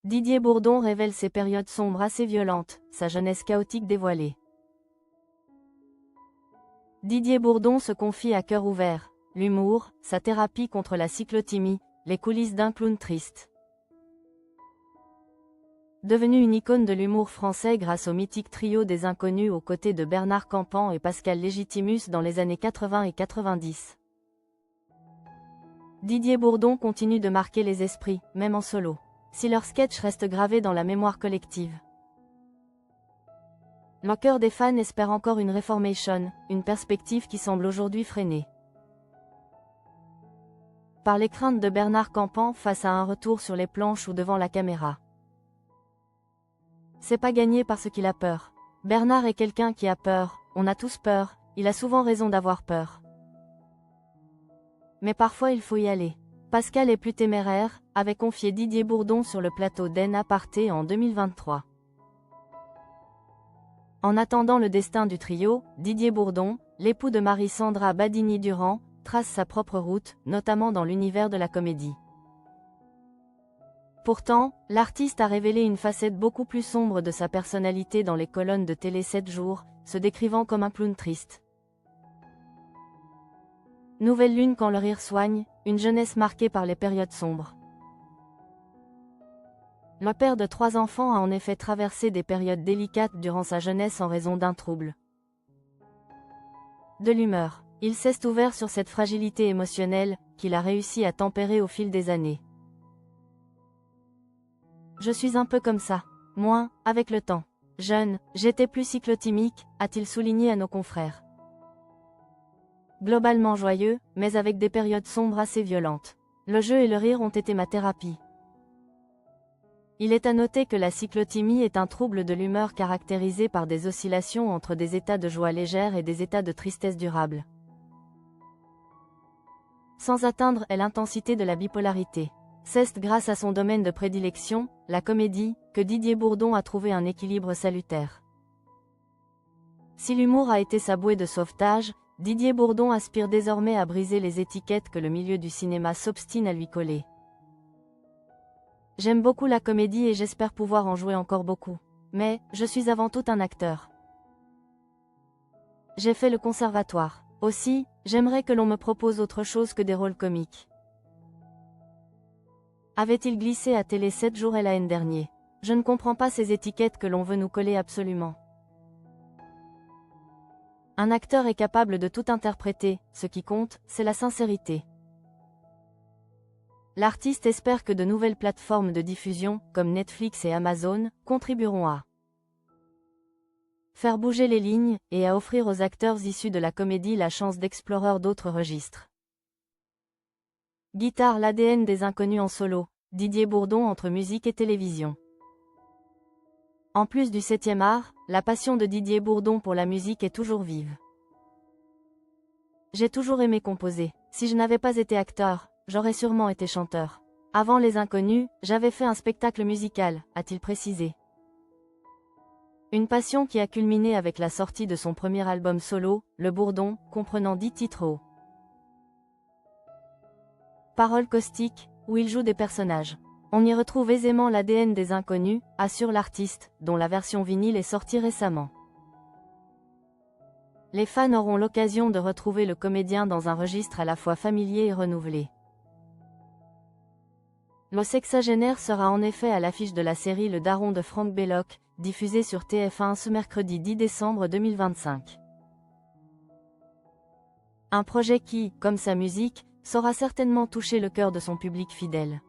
Didier Bourdon révèle ses périodes sombres assez violentes, sa jeunesse chaotique dévoilée. Didier Bourdon se confie à cœur ouvert, l'humour, sa thérapie contre la cyclothymie, les coulisses d'un clown triste. Devenu une icône de l'humour français grâce au mythique trio des Inconnus aux côtés de Bernard Campan et Pascal Légitimus dans les années 80 et 90. Didier Bourdon continue de marquer les esprits, même en solo. Si leurs sketchs restent gravés dans la mémoire collective. Le cœur des fans espère encore une reformation, une perspective qui semble aujourd'hui freinée. Par les craintes de Bernard Campan face à un retour sur les planches ou devant la caméra. C'est pas gagné parce qu'il a peur. Bernard est quelqu'un qui a peur, on a tous peur, il a souvent raison d'avoir peur. Mais parfois il faut y aller. Pascal est plus téméraire, avait confié Didier Bourdon sur le plateau d'En Aparté en 2023. En attendant le destin du trio, Didier Bourdon, l'époux de Marie-Sandra Badini-Durand, trace sa propre route, notamment dans l'univers de la comédie. Pourtant, l'artiste a révélé une facette beaucoup plus sombre de sa personnalité dans les colonnes de Télé 7 jours, se décrivant comme un clown triste. Nouvelle lune quand le rire soigne, une jeunesse marquée par les périodes sombres. Le père de 3 enfants a en effet traversé des périodes délicates durant sa jeunesse en raison d'un trouble de l'humeur. Il s'est ouvert sur cette fragilité émotionnelle, qu'il a réussi à tempérer au fil des années. Je suis un peu comme ça. Moi, avec le temps. Jeune, j'étais plus cyclotimique, a-t-il souligné à nos confrères. Globalement joyeux, mais avec des périodes sombres assez violentes. Le jeu et le rire ont été ma thérapie. Il est à noter que la cyclothymie est un trouble de l'humeur caractérisé par des oscillations entre des états de joie légère et des états de tristesse durable. Sans atteindre l'intensité de la bipolarité. C'est grâce à son domaine de prédilection, la comédie, que Didier Bourdon a trouvé un équilibre salutaire. Si l'humour a été sa bouée de sauvetage, Didier Bourdon aspire désormais à briser les étiquettes que le milieu du cinéma s'obstine à lui coller. J'aime beaucoup la comédie et j'espère pouvoir en jouer encore beaucoup. Mais, je suis avant tout un acteur. J'ai fait le conservatoire. Aussi, j'aimerais que l'on me propose autre chose que des rôles comiques. Avait-il glissé à Télé 7 jours et l'année dernière. Je ne comprends pas ces étiquettes que l'on veut nous coller absolument. Un acteur est capable de tout interpréter, ce qui compte, c'est la sincérité. L'artiste espère que de nouvelles plateformes de diffusion, comme Netflix et Amazon, contribueront à faire bouger les lignes, et à offrir aux acteurs issus de la comédie la chance d'explorer d'autres registres. Guitare, l'ADN des Inconnus en solo, Didier Bourdon entre musique et télévision. En plus du 7e art, la passion de Didier Bourdon pour la musique est toujours vive. J'ai toujours aimé composer. Si je n'avais pas été acteur, j'aurais sûrement été chanteur. Avant Les Inconnus, j'avais fait un spectacle musical, a-t-il précisé. Une passion qui a culminé avec la sortie de son premier album solo, Le Bourdon, comprenant 10 titres hauts. Paroles caustiques, où il joue des personnages. On y retrouve aisément l'ADN des Inconnus, assure l'artiste, dont la version vinyle est sortie récemment. Les fans auront l'occasion de retrouver le comédien dans un registre à la fois familier et renouvelé. Le sexagénaire sera en effet à l'affiche de la série Le Daron de Franck Belloc, diffusée sur TF1 ce mercredi 10 décembre 2025. Un projet qui, comme sa musique, saura certainement toucher le cœur de son public fidèle.